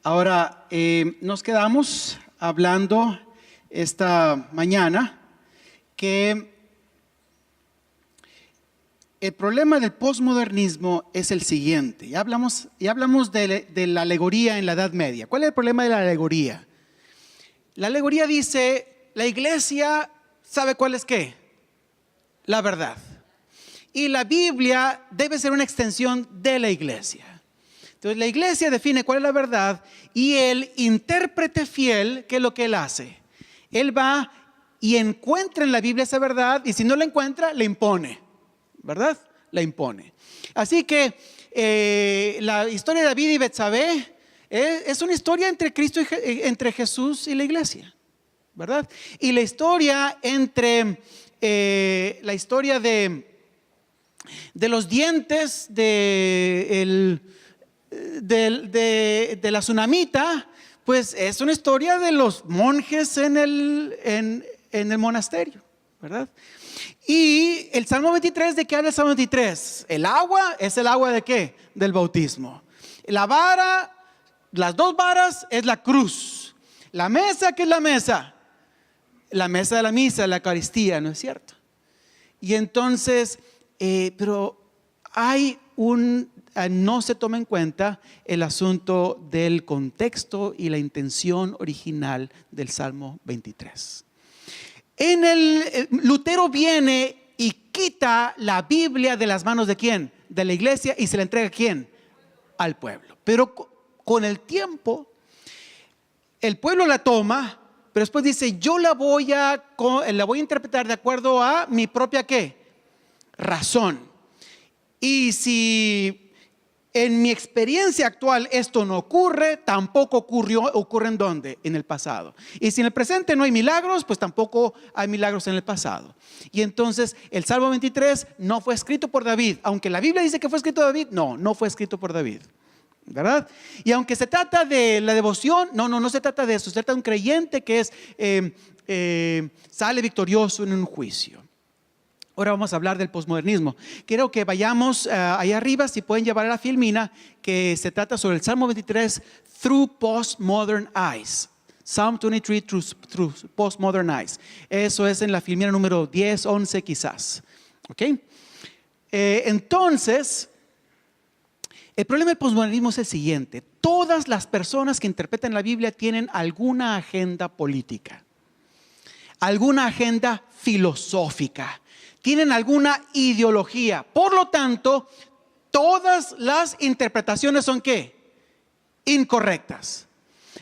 Ahora, nos quedamos hablando esta mañana que el problema del posmodernismo es el siguiente. Ya hablamos de la alegoría en la Edad Media. ¿Cuál es el problema de la alegoría? La alegoría dice, la iglesia sabe cuál es qué, la verdad. Y la Biblia debe ser una extensión de la iglesia. Entonces la iglesia define cuál es la verdad y el intérprete fiel, ¿qué es lo que él hace? Él va y encuentra en la Biblia esa verdad y si no la encuentra, la impone, ¿verdad? La impone. Así que la historia de David y Betsabé es una historia entre Cristo entre Jesús y la iglesia, ¿verdad? Y la historia entre la historia de los dientes de la tsunamita, pues es una historia de los monjes en el monasterio, ¿verdad? Y el Salmo 23, ¿de qué habla el Salmo 23? El agua es el agua de ¿qué? Del bautismo. La vara, las dos varas es la cruz. La mesa, ¿qué es la mesa? La mesa de la misa, la Eucaristía, ¿no es cierto? Y entonces, pero hay no se toma en cuenta el asunto del contexto y la intención original del Salmo 23. Lutero viene y quita la Biblia de las manos de ¿quién? De la iglesia y se la entrega ¿a quién? Al pueblo. Pero con el tiempo, el pueblo la toma, pero después dice, yo la voy a interpretar de acuerdo a mi propia ¿qué? Razón. Y si en mi experiencia actual esto no ocurre, tampoco ocurre ¿en dónde? En el pasado. Y si en el presente no hay milagros, pues tampoco hay milagros en el pasado. Y entonces el Salmo 23 no fue escrito por David. Aunque la Biblia dice que fue escrito por David, no fue escrito por David, ¿verdad? Y aunque se trata de la devoción, no se trata de eso. Se trata de un creyente que sale victorioso en un juicio. Ahora vamos a hablar del posmodernismo. Quiero que vayamos ahí arriba, si pueden llevar a la filmina, que se trata sobre el Salmo 23 through postmodern eyes. Psalm 23 through postmodern eyes. Eso es en la filmina número 10, 11 quizás. ¿Ok? Entonces, el problema del posmodernismo es el siguiente. Todas las personas que interpretan la Biblia tienen alguna agenda política, alguna agenda filosófica, tienen alguna ideología. Por lo tanto, todas las interpretaciones son ¿qué? Incorrectas.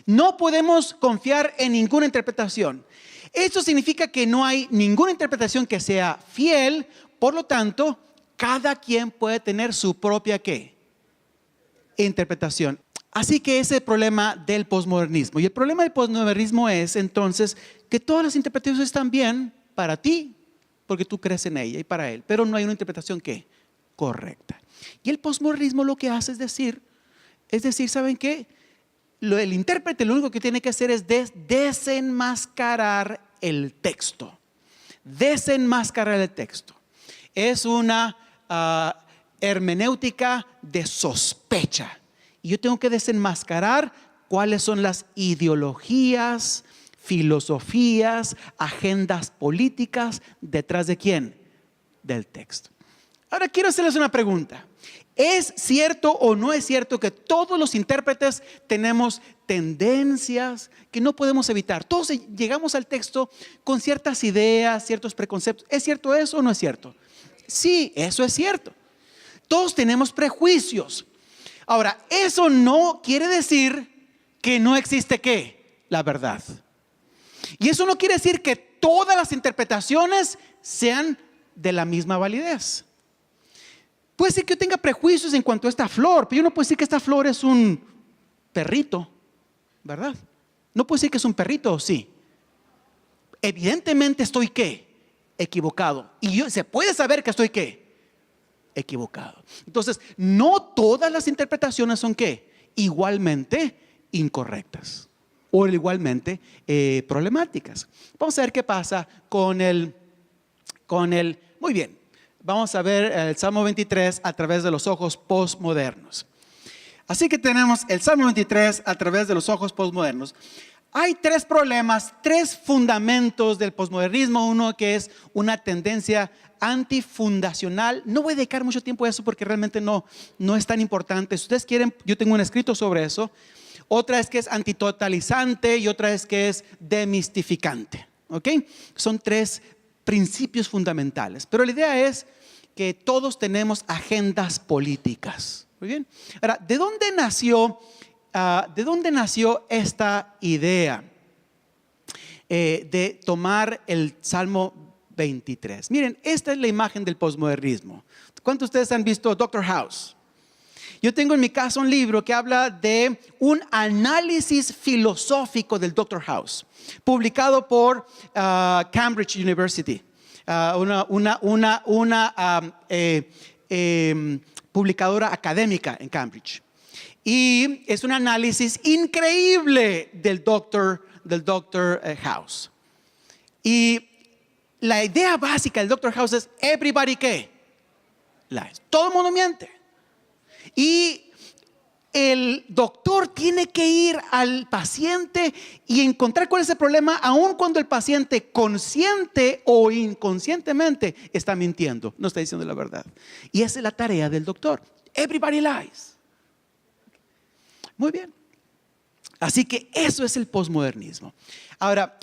No podemos confiar en ninguna interpretación. Esto significa que no hay ninguna interpretación que sea fiel. Por lo tanto, cada quien puede tener su propia ¿qué? Interpretación. Así que ese es el problema del posmodernismo. Y el problema del posmodernismo es entonces que todas las interpretaciones están bien para ti, porque tú crees en ella y para él, pero no hay una interpretación ¿qué? Correcta. Y el posmodernismo lo que hace es decir, ¿saben qué? El intérprete lo único que tiene que hacer es desenmascarar el texto. Desenmascarar el texto. Es una hermenéutica de sospecha. Y yo tengo que desenmascarar cuáles son las ideologías, filosofías, agendas políticas detrás de ¿quién? Del texto. Ahora quiero hacerles una pregunta. ¿Es cierto o no es cierto que todos los intérpretes tenemos tendencias que no podemos evitar? Todos llegamos al texto con ciertas ideas, ciertos preconceptos. ¿Es cierto eso o no es cierto? Sí, eso es cierto. Todos tenemos prejuicios. Ahora, eso no quiere decir que no existe ¿qué? La verdad. Y eso no quiere decir que todas las interpretaciones sean de la misma validez. Puede ser que yo tenga prejuicios en cuanto a esta flor, pero yo no puedo decir que esta flor es un perrito, ¿verdad? No puedo decir que es un perrito, sí. Evidentemente estoy ¿qué? Equivocado. Y se puede saber que estoy ¿qué? Equivocado. Entonces, no todas las interpretaciones son ¿qué? Igualmente incorrectas o igualmente problemáticas. Vamos a ver qué pasa con el muy bien, vamos a ver el Salmo 23 a través de los ojos postmodernos. Así que tenemos el Salmo 23 a través de los ojos posmodernos. Hay tres problemas, tres fundamentos del posmodernismo. Uno que es una tendencia antifundacional. No voy a dedicar mucho tiempo a eso porque realmente no es tan importante. Si ustedes quieren, yo tengo un escrito sobre eso. Otra es que es antitotalizante y otra es que es demistificante. ¿Ok? Son tres principios fundamentales. Pero la idea es que todos tenemos agendas políticas. Muy bien. Ahora, ¿de dónde nació esta idea de tomar el Salmo 23? Miren, esta es la imagen del posmodernismo. ¿Cuántos de ustedes han visto Doctor House? Yo tengo en mi casa un libro que habla de un análisis filosófico del Doctor House, publicado por Cambridge University, una publicadora académica en Cambridge. Y es un análisis increíble del Doctor House. Y la idea básica del Doctor House es everybody ¿qué? Lies. Todo el mundo miente. Y el doctor tiene que ir al paciente y encontrar cuál es el problema, aun cuando el paciente consciente o inconscientemente está mintiendo, no está diciendo la verdad. Y esa es la tarea del doctor. Everybody lies. Muy bien. Así que eso es el posmodernismo. Ahora,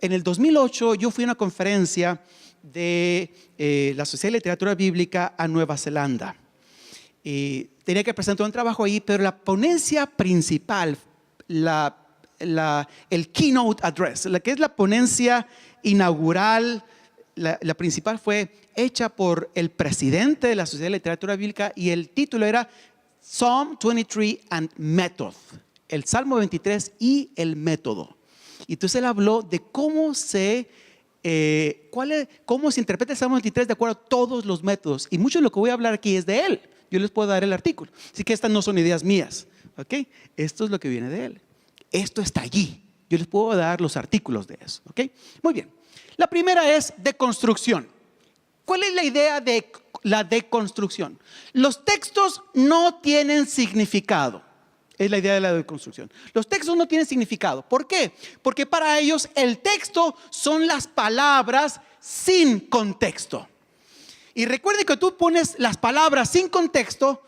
en el 2008 yo fui a una conferencia de la Sociedad de Literatura Bíblica a Nueva Zelanda. Y tenía que presentar un trabajo ahí, pero la ponencia principal, el keynote address, la que es la ponencia inaugural, la principal fue hecha por el presidente de la Sociedad de Literatura Bíblica y el título era Psalm 23 and Method, el Salmo 23 y el método. Y entonces él habló de cómo se interpreta el Salmo 23 de acuerdo a todos los métodos. Y mucho de lo que voy a hablar aquí es de él. Yo les puedo dar el artículo. Así que estas no son ideas mías. ¿Ok? Esto es lo que viene de él. Esto está allí. Yo les puedo dar los artículos de eso. ¿Ok? Muy bien. La primera es deconstrucción. ¿Cuál es la idea de la deconstrucción? Los textos no tienen significado. Es la idea de la deconstrucción. Los textos no tienen significado. ¿Por qué? Porque para ellos el texto son las palabras sin contexto. Y recuerde que tú pones las palabras sin contexto.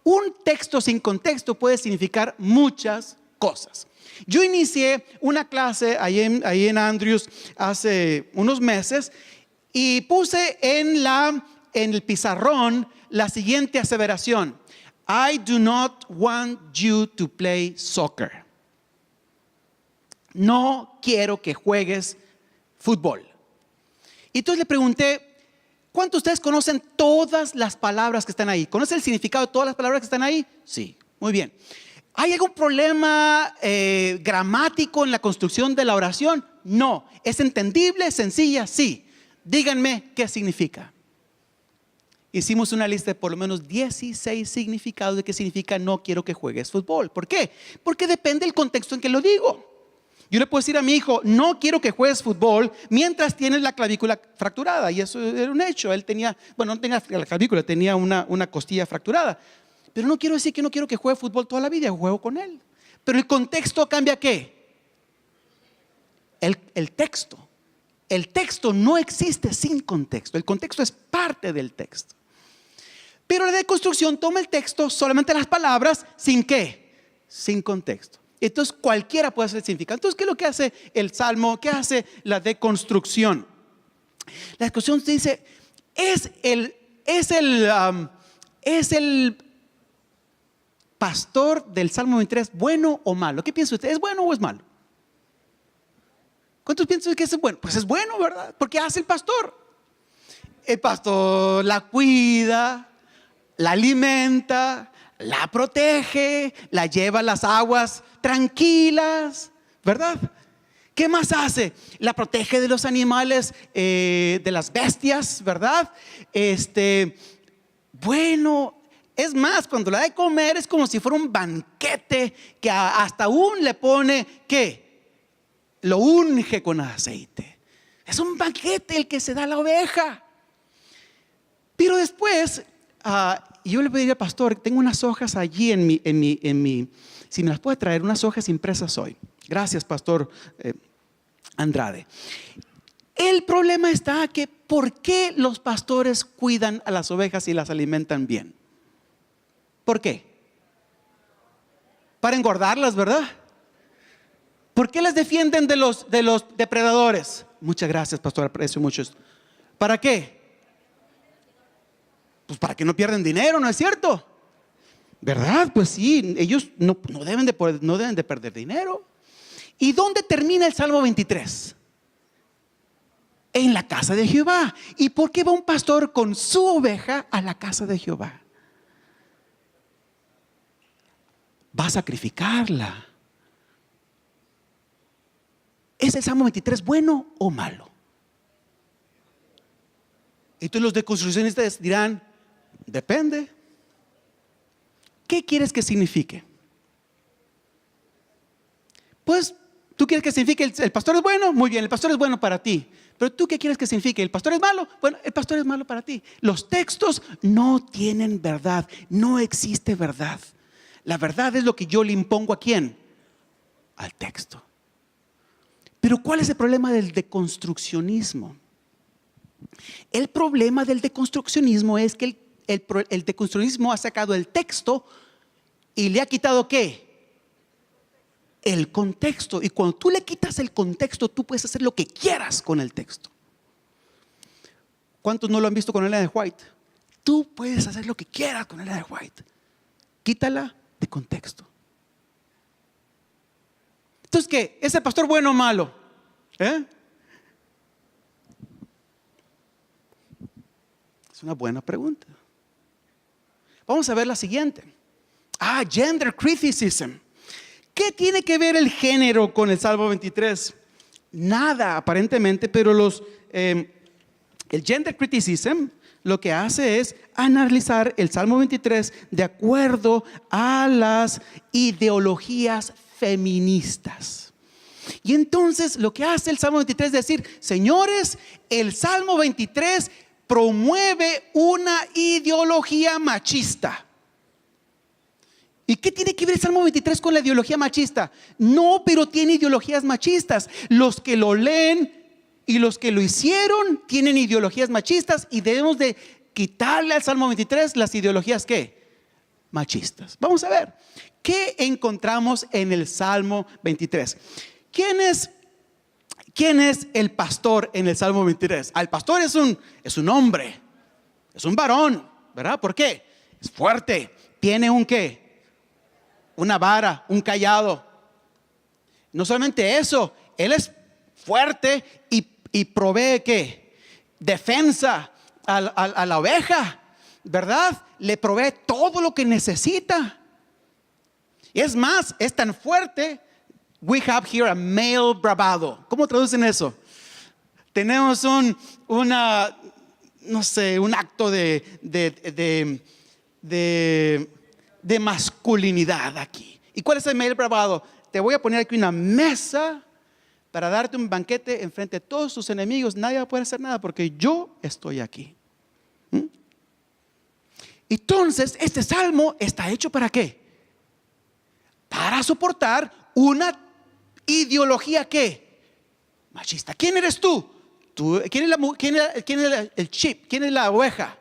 Un texto sin contexto puede significar muchas cosas. Yo inicié una clase ahí en Andrews hace unos meses y puse en el pizarrón la siguiente aseveración: I do not want you to play soccer. No quiero que juegues fútbol. Y entonces le pregunté, ¿cuántos de ustedes conocen todas las palabras que están ahí? ¿Conocen el significado de todas las palabras que están ahí? Sí, muy bien. ¿Hay algún problema gramático en la construcción de la oración? No. ¿Es entendible, sencilla? Sí. Díganme qué significa. Hicimos una lista de por lo menos 16 significados de qué significa no quiero que juegues fútbol. ¿Por qué? Porque depende del contexto en que lo digo. Yo le puedo decir a mi hijo, no quiero que juegues fútbol mientras tienes la clavícula fracturada. Y eso era un hecho. Él tenía, no tenía la clavícula, tenía una costilla fracturada. Pero no quiero decir que no quiero que juegue fútbol toda la vida, juego con él. Pero el contexto cambia ¿qué? El texto. El texto no existe sin contexto. El contexto es parte del texto. Pero la deconstrucción toma el texto, solamente las palabras, ¿sin qué? Sin contexto. Entonces cualquiera puede hacer el significado. Entonces, ¿qué es lo que hace el Salmo? ¿Qué hace la deconstrucción? La deconstrucción dice, ¿es el pastor del Salmo 23 bueno o malo? ¿Qué piensa usted? ¿Es bueno o es malo? ¿Cuántos piensan que es bueno? Pues es bueno, ¿verdad? Porque hace el pastor. El pastor la cuida, la alimenta, la protege, la lleva a las aguas tranquilas, ¿verdad? ¿Qué más hace? La protege de los animales, de las bestias, ¿verdad? Bueno, es más, cuando la da de comer es como si fuera un banquete que hasta aún le pone, ¿qué? Lo unge con aceite. Es un banquete el que se da a la oveja. Pero después, y yo le pediría al pastor, tengo unas hojas allí si me las puede traer, unas hojas impresas hoy. Gracias, pastor Andrade. El problema está que ¿por qué los pastores cuidan a las ovejas y las alimentan bien? ¿Por qué? Para engordarlas, ¿verdad? ¿Por qué las defienden de los depredadores? Muchas gracias, pastor, aprecio mucho esto. ¿Para qué? Pues para que no pierdan dinero, ¿no es cierto? ¿Verdad? Pues sí, ellos no deben de perder dinero. ¿Y dónde termina el Salmo 23? En la casa de Jehová. ¿Y por qué va un pastor con su oveja a la casa de Jehová? Va a sacrificarla. ¿Es el Salmo 23 bueno o malo? Y todos los deconstruccionistas dirán, depende. ¿Qué quieres que signifique? Pues tú quieres que signifique el pastor es bueno, muy bien, el pastor es bueno para ti. Pero tú qué quieres que signifique, el pastor es malo, bueno, el pastor es malo para ti. Los textos no tienen verdad, no existe verdad. La verdad es lo que yo le impongo ¿a quién? Al texto. Pero ¿cuál es el problema del deconstruccionismo? El problema del deconstruccionismo es que el deconstruccionismo ha sacado el texto y le ha quitado ¿qué? El contexto. Y cuando tú le quitas el contexto, tú puedes hacer lo que quieras con el texto. ¿Cuántos no lo han visto con Ellen White? Tú puedes hacer lo que quieras con Ellen White. Quítala de contexto. Entonces, ¿qué? ¿Es el pastor bueno o malo? Es una buena pregunta. Vamos a ver la siguiente. Gender criticism. ¿Qué tiene que ver el género con el Salmo 23? Nada, aparentemente, pero el gender criticism lo que hace es analizar el Salmo 23 de acuerdo a las ideologías feministas. Y entonces lo que hace el Salmo 23 es decir, señores, el Salmo 23 promueve una ideología machista. ¿Y qué tiene que ver el Salmo 23 con la ideología machista? No, pero tiene ideologías machistas. Los que lo leen y los que lo hicieron tienen ideologías machistas y debemos de quitarle al Salmo 23 las ideologías ¿qué? Machistas. Vamos a ver, ¿qué encontramos en el Salmo 23? ¿Quién es el pastor en el Salmo 23? El pastor es un hombre, es un varón, ¿verdad? ¿Por qué? Es fuerte, tiene un ¿qué? Una vara, un cayado. No solamente eso, él es fuerte y provee ¿qué? Defensa a la oveja, ¿verdad? Le provee todo lo que necesita. Es más, es tan fuerte. We have here a male bravado. ¿Cómo traducen eso? Tenemos un acto de masculinidad aquí. ¿Y cuál es el male bravado? Te voy a poner aquí una mesa para darte un banquete enfrente de todos tus enemigos. Nadie va a poder hacer nada porque yo estoy aquí. Entonces, este salmo está hecho ¿para qué? Para soportar una ideología ¿qué? Machista. ¿Quién eres tú? ¿Quién es el sheep? ¿Quién es la oveja?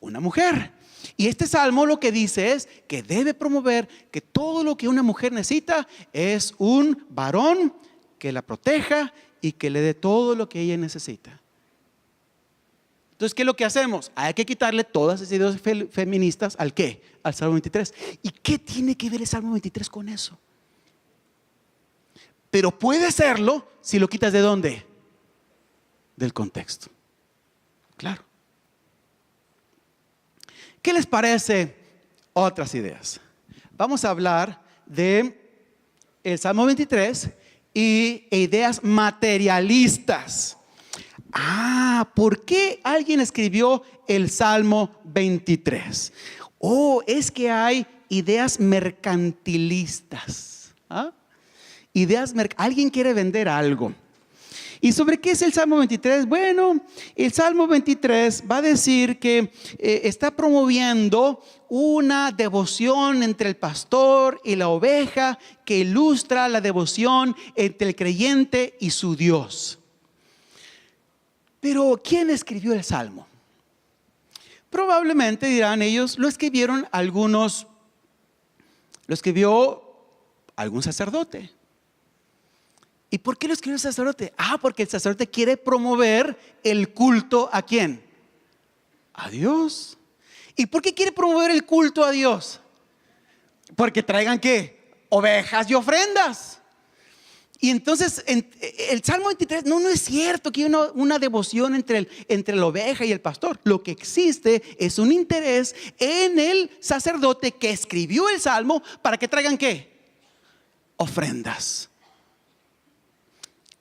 Una mujer. Y este salmo lo que dice es que debe promover que todo lo que una mujer necesita es un varón que la proteja y que le dé todo lo que ella necesita. Entonces, ¿qué es lo que hacemos? Hay que quitarle todas esas ideas feministas ¿al qué? Al Salmo 23. ¿Y qué tiene que ver el Salmo 23 con eso? Pero puede serlo si lo quitas ¿de dónde? Del contexto. Claro. ¿Qué les parece otras ideas? Vamos a hablar de el Salmo 23 y ideas materialistas. ¿Por qué alguien escribió el Salmo 23? Es que hay ideas mercantilistas. Alguien quiere vender algo ¿Y sobre qué es el Salmo 23? Bueno, el Salmo 23 va a decir que está promoviendo una devoción entre el pastor y la oveja que ilustra la devoción entre el creyente y su Dios. Pero ¿quién escribió el Salmo? Probablemente dirán ellos, lo escribieron algunos, lo escribió algún sacerdote. ¿Y por qué lo escribió el sacerdote? Porque el sacerdote quiere promover el culto ¿a quién? A Dios. ¿Y por qué quiere promover el culto a Dios? Porque traigan ¿qué? Ovejas y ofrendas. Y entonces el Salmo 23 no es cierto que hay una devoción entre la oveja y el pastor. Lo que existe es un interés en el sacerdote que escribió el Salmo para que traigan ¿qué? Ofrendas.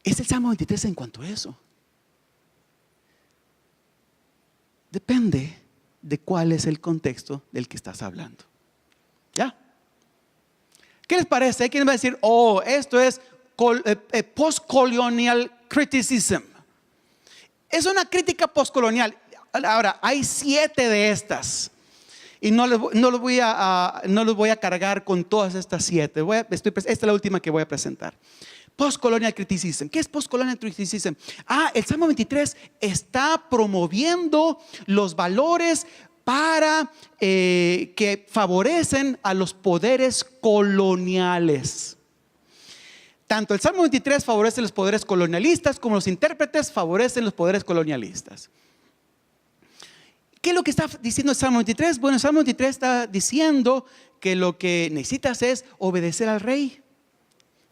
Es el Salmo 23 en cuanto a eso. Depende de cuál es el contexto del que estás hablando. ¿Ya? ¿Qué les parece? Hay quien va a decir, esto es postcolonial criticism. Es una crítica postcolonial. Ahora, hay 7 de estas. Y no los voy a cargar con todas estas 7. Esta es la última que voy a presentar. Postcolonial criticism. ¿Qué es postcolonial criticism? El Salmo 23 está promoviendo los valores para que favorecen a los poderes coloniales. Tanto el Salmo 23 favorece los poderes colonialistas como los intérpretes favorecen los poderes colonialistas. ¿Qué es lo que está diciendo el Salmo 23? Bueno, el Salmo 23 está diciendo que lo que necesitas es obedecer al rey,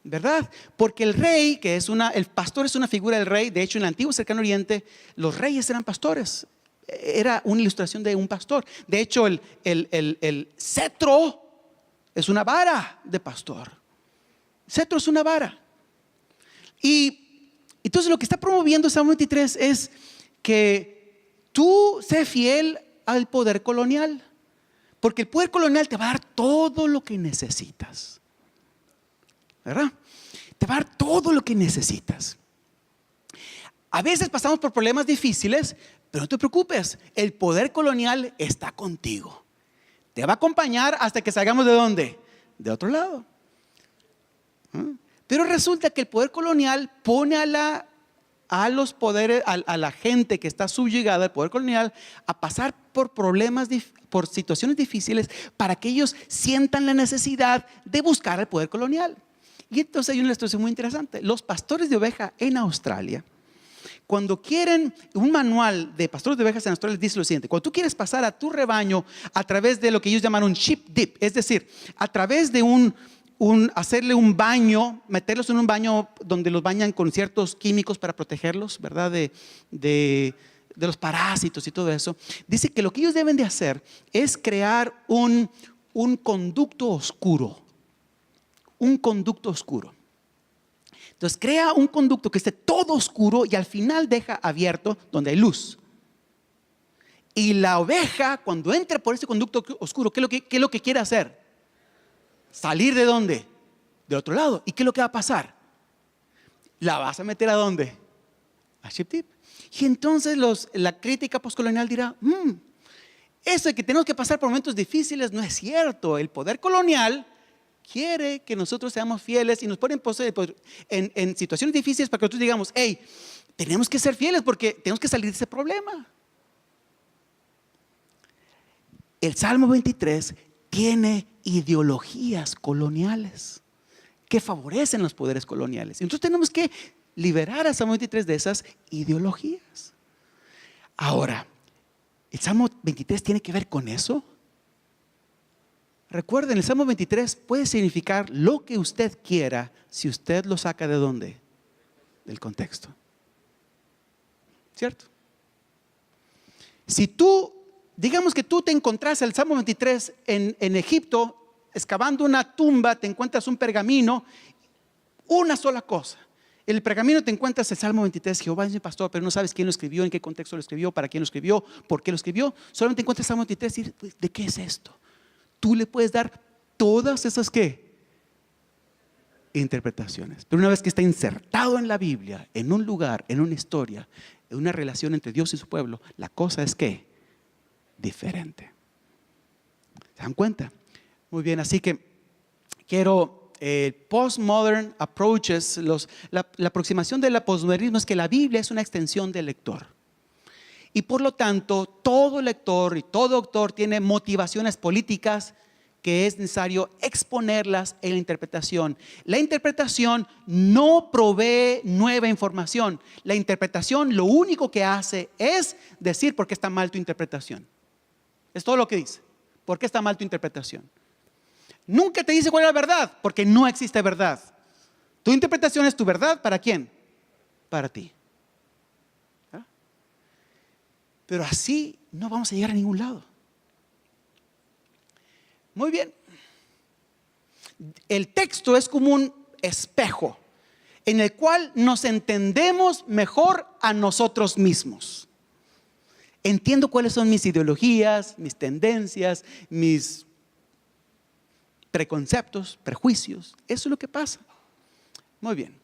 ¿verdad? Porque el rey, el pastor es una figura del rey. De hecho, en el antiguo cercano oriente, los reyes eran pastores. Era una ilustración de un pastor. De hecho, el cetro es una vara de pastor. Cetro es una vara. Y entonces lo que está promoviendo Salmo 23 es que tú sé fiel al poder colonial, porque el poder colonial te va a dar todo lo que necesitas, ¿verdad? Te va a dar todo lo que necesitas. A veces pasamos por problemas difíciles, pero no te preocupes, el poder colonial está contigo. Te va a acompañar hasta que salgamos ¿de dónde? De otro lado. Pero resulta que el poder colonial pone a los poderes, a la gente que está subyugada al poder colonial a pasar por problemas, por situaciones difíciles, para que ellos sientan la necesidad de buscar al poder colonial. Y entonces hay una ilustración muy interesante. Los pastores de oveja en Australia, cuando quieren, un manual de pastores de ovejas en Australia dice lo siguiente: cuando tú quieres pasar a tu rebaño a través de lo que ellos llaman un sheep dip, es decir, a través de hacerle un baño, meterlos en un baño donde los bañan con ciertos químicos para protegerlos, ¿verdad? De los parásitos y todo eso. Dice que lo que ellos deben de hacer es crear un conducto oscuro. Un conducto oscuro. Entonces crea un conducto que esté todo oscuro y al final deja abierto donde hay luz. Y la oveja, cuando entra por ese conducto oscuro, ¿qué es lo que quiere hacer? ¿Salir de dónde? De otro lado. ¿Y qué es lo que va a pasar? ¿La vas a meter a dónde? A sheep dip. Y entonces la crítica postcolonial dirá, eso de que tenemos que pasar por momentos difíciles no es cierto. El poder colonial quiere que nosotros seamos fieles y nos ponen en situaciones difíciles para que nosotros digamos, tenemos que ser fieles porque tenemos que salir de ese problema. El Salmo 23 tiene ideologías coloniales que favorecen los poderes coloniales. Entonces tenemos que liberar al Salmo 23 de esas ideologías. Ahora, ¿el Salmo 23 tiene que ver con eso? Recuerden, el Salmo 23 puede significar lo que usted quiera si usted lo saca ¿de dónde? Del contexto. ¿Cierto? Si digamos que tú te encontrás el Salmo 23 en Egipto, excavando una tumba, te encuentras un pergamino, una sola cosa. En el pergamino te encuentras el Salmo 23, Jehová es mi pastor, pero no sabes quién lo escribió, en qué contexto lo escribió, para quién lo escribió, por qué lo escribió. Solamente encuentras el Salmo 23 y dices, ¿de qué es esto? Tú le puedes dar todas esas ¿qué? interpretaciones. Pero una vez que está insertado en la Biblia, en un lugar, en una historia, en una relación entre Dios y su pueblo, la cosa es que diferente. ¿Se dan cuenta? Muy bien, así que quiero postmodern approaches, la aproximación del postmodernismo es que la Biblia es una extensión del lector. Y por lo tanto, todo lector y todo autor tiene motivaciones políticas que es necesario exponerlas en la interpretación. La interpretación no provee nueva información. La interpretación lo único que hace es decir por qué está mal tu interpretación. Es todo lo que dice. ¿Por qué está mal tu interpretación? Nunca te dice cuál es la verdad, porque no existe verdad. Tu interpretación es tu verdad, ¿para quién? Para ti. ¿Ah? Pero así no vamos a llegar a ningún lado. Muy bien. El texto es como un espejo en el cual nos entendemos mejor a nosotros mismos. Entiendo cuáles son mis ideologías, mis tendencias, mis preconceptos, prejuicios. Eso es lo que pasa. Muy bien.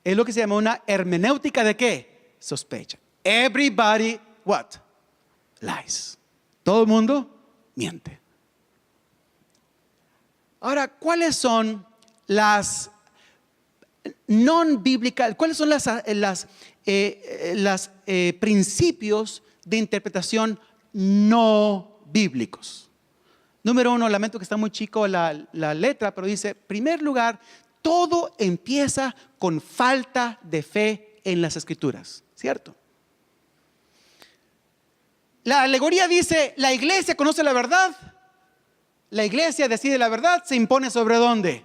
Es lo que se llama una hermenéutica de ¿qué? Sospecha. Everybody, what? Lies. Todo el mundo miente. Ahora, ¿cuáles son las non-bíblicas? ¿Cuáles son los principios de interpretación no bíblicos? Número uno, lamento que está muy chico la letra, pero dice, en primer lugar, todo empieza con falta de fe en las Escrituras, ¿cierto? La alegoría dice, la iglesia conoce la verdad. La iglesia decide la verdad, se impone sobre ¿dónde?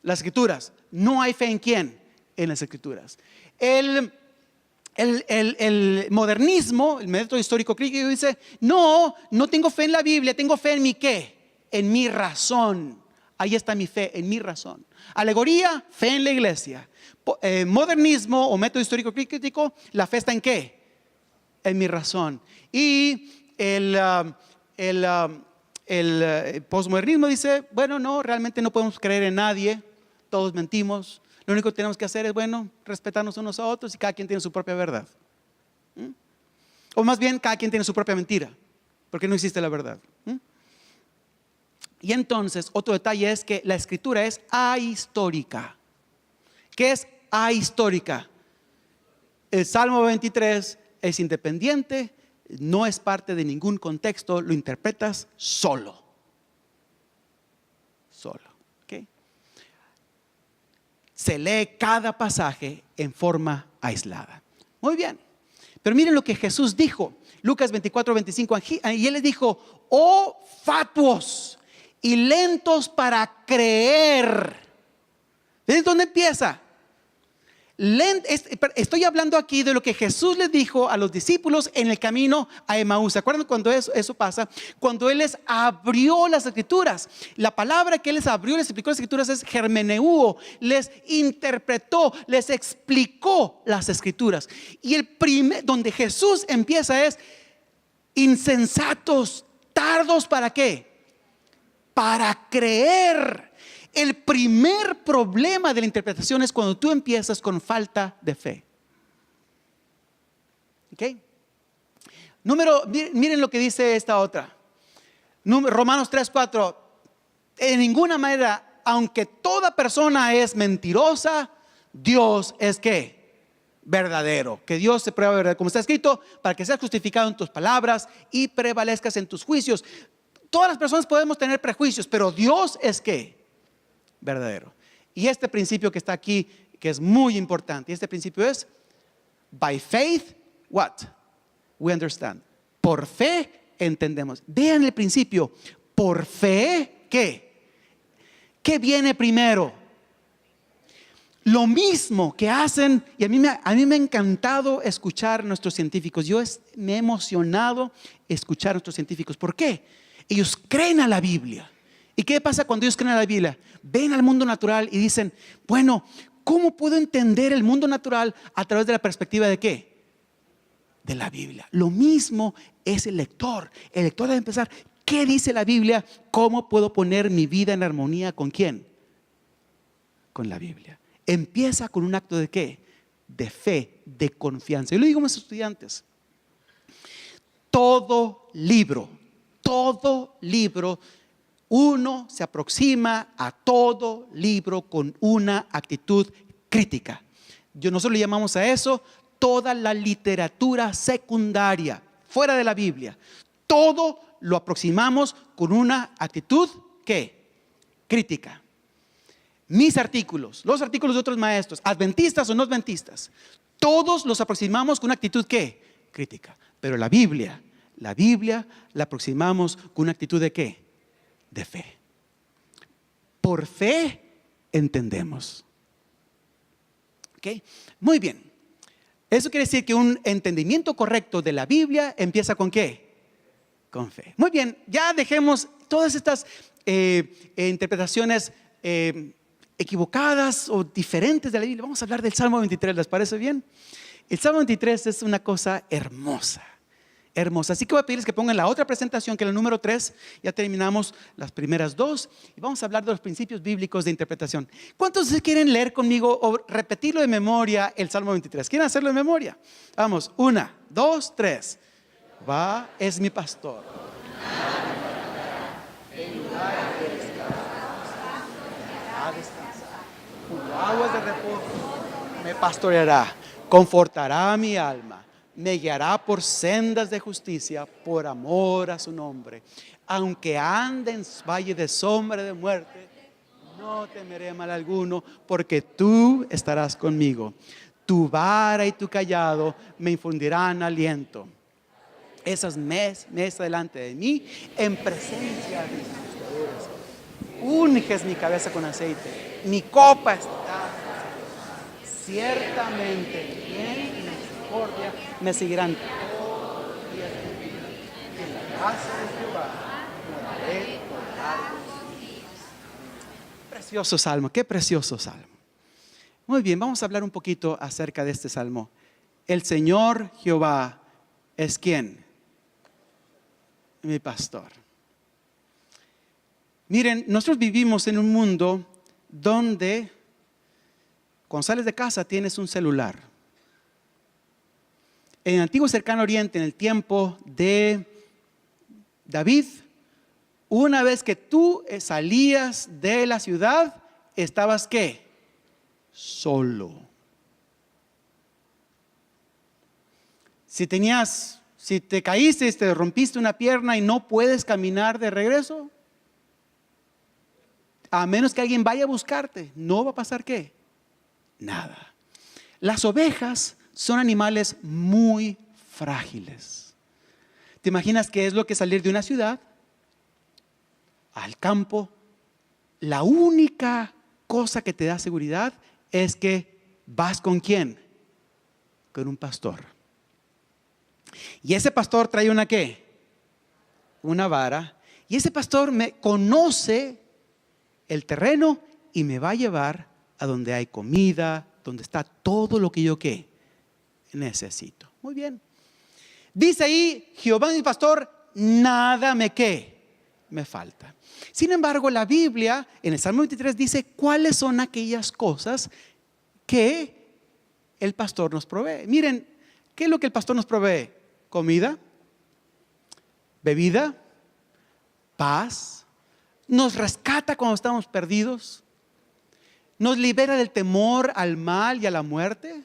Las Escrituras. No hay fe en quién, en las Escrituras. El modernismo, el método histórico crítico dice, no tengo fe en la Biblia, tengo fe en mi ¿qué? En mi razón. Ahí está mi fe, en mi razón. Alegoría, fe en la iglesia. Modernismo o método histórico crítico, la fe está en ¿qué? En mi razón. Y el posmodernismo dice, bueno, no, realmente no podemos creer en nadie, todos mentimos, lo único que tenemos que hacer es, bueno, respetarnos unos a otros y cada quien tiene su propia verdad. O más bien, cada quien tiene su propia mentira, porque no existe la verdad. Y entonces, otro detalle es que la Escritura es ahistórica. ¿Qué es ahistórica? El Salmo 23 es independiente, no es parte de ningún contexto, lo interpretas solo. ¿Okay? Se lee cada pasaje en forma aislada. Muy bien. Pero miren lo que Jesús dijo. Lucas 24:25. Y él les dijo, oh fatuos y lentos para creer. ¿Ven dónde empieza? Estoy hablando aquí de lo que Jesús les dijo a los discípulos en el camino a Emaús. ¿Se acuerdan cuando eso pasa? Cuando Él les abrió las Escrituras. La palabra que Él les abrió, les explicó las Escrituras es germeneuo. Les interpretó, les explicó las Escrituras. Y donde Jesús empieza es insensatos, tardos ¿para qué? Para creer. El primer problema de la interpretación es cuando tú empiezas con falta de fe. ¿Ok? Miren lo que dice esta otra. Romanos 3:4. En ninguna manera, aunque toda persona es mentirosa, Dios es ¿qué? Verdadero. Que Dios se prueba verdadero. Como está escrito, para que seas justificado en tus palabras y prevalezcas en tus juicios. Todas las personas podemos tener prejuicios, pero Dios es ¿qué? Verdadero. Y este principio que está aquí, que es muy importante, este principio es by faith, what? We understand. Por fe entendemos. Vean el principio. Por fe, ¿qué? ¿Qué viene primero? Lo mismo que hacen, y a mí me ha encantado escuchar a nuestros científicos. Me he emocionado escuchar a nuestros científicos. ¿Por qué? Ellos creen a la Biblia. ¿Y qué pasa cuando ellos creen a la Biblia? Ven al mundo natural y dicen, bueno, ¿cómo puedo entender el mundo natural a través de la perspectiva de qué? De la Biblia. Lo mismo es el lector. El lector debe empezar, ¿qué dice la Biblia? ¿Cómo puedo poner mi vida en armonía con quién? con la Biblia. Empieza con un acto de ¿qué? De fe, de confianza. Yo le digo a mis estudiantes, todo libro, uno se aproxima a todo libro con una actitud crítica. Nosotros le llamamos a eso toda la literatura secundaria, fuera de la Biblia. Todo lo aproximamos con una actitud ¿qué? Crítica. Mis artículos, los artículos de otros maestros, adventistas o no adventistas, todos los aproximamos con una actitud ¿qué? Crítica. Pero la Biblia la aproximamos con una actitud de ¿qué? De fe. Por fe entendemos. ¿Ok? Muy bien. Eso quiere decir que un entendimiento correcto de la Biblia empieza con ¿qué? Con fe. Muy bien, ya dejemos todas estas interpretaciones equivocadas o diferentes de la Biblia. Vamos a hablar del Salmo 23, ¿les parece bien? El Salmo 23 es una cosa hermosa. Así que voy a pedirles que pongan la otra presentación, que es el número 3. Ya terminamos las primeras 2 y vamos a hablar de los principios bíblicos de interpretación. ¿Cuántos quieren leer conmigo o repetirlo de memoria el Salmo 23? ¿Quieren hacerlo de memoria? Vamos, 1, 2, 3. Jehová es mi pastor. En lugar de descansar, junto a aguas de reposo me pastoreará, confortará mi alma. Me guiará por sendas de justicia, por amor a su nombre. Aunque ande en valle de sombra de muerte, no temeré mal alguno, porque tú estarás conmigo. Tu vara y tu cayado me infundirán aliento. Esas mesa delante de mí, en presencia de mis deudores. Unges mi cabeza con aceite, mi copa está. Ciertamente bien y misericordia me seguirán todos los días de mi vida. En la casa de Jehová moraré por largos días. Precioso salmo, qué precioso salmo. Muy bien, vamos a hablar un poquito acerca de este salmo. El Señor Jehová es ¿quién? Mi pastor. Miren, nosotros vivimos en un mundo donde cuando sales de casa tienes un celular. En el antiguo cercano oriente, en el tiempo de David, una vez que tú salías de la ciudad, estabas ¿qué? Solo. Si te caíste, te rompiste una pierna y no puedes caminar de regreso, a menos que alguien vaya a buscarte, no va a pasar ¿qué? Nada. Las ovejas son animales muy frágiles. ¿Te imaginas qué es lo que es salir de una ciudad al campo? La única cosa que te da seguridad es que vas ¿con quién? Con un pastor. Y ese pastor trae una ¿qué? Una vara. Y ese pastor me conoce el terreno y me va a llevar a donde hay comida, donde está todo lo que yo ¿qué? Necesito. Muy bien. Dice ahí, Jehová es mi pastor, nada me ¿qué? Me falta. Sin embargo, la Biblia en el Salmo 23 dice cuáles son aquellas cosas que el pastor nos provee. Miren, ¿qué es lo que el pastor nos provee? Comida, bebida, paz, nos rescata cuando estamos perdidos, nos libera del temor al mal y a la muerte,